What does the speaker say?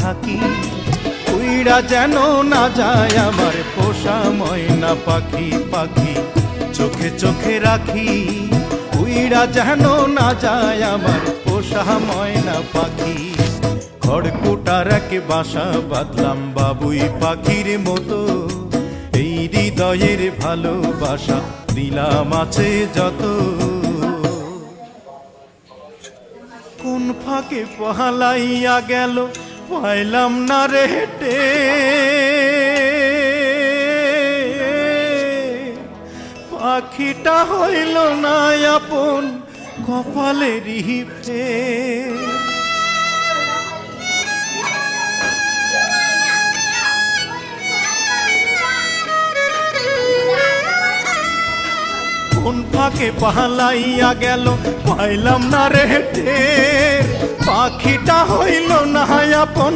থাকি, উইড়া যেন না যায় আমার পোষা ময়না পাখি। পাখি চোখে চোখে রাখি, উইড়া যেন না যায় আমার পোষা ময়না পাখি। খড়কুটার এক বাসা বাঁধলাম বাবুই পাখির মতো, এই হৃদয়ের ভালোবাসা দিলাম আছে যত। কোন ফাঁকে পালাইয়া গেল পাইলাম না রে হেঁটে, পাখিটা হইল না আপন কপালেরই ফের। কোন ফাঁকে পালাইয়া গেল পাইলাম না রে হেঁটে, পাখিটা হইল না আপন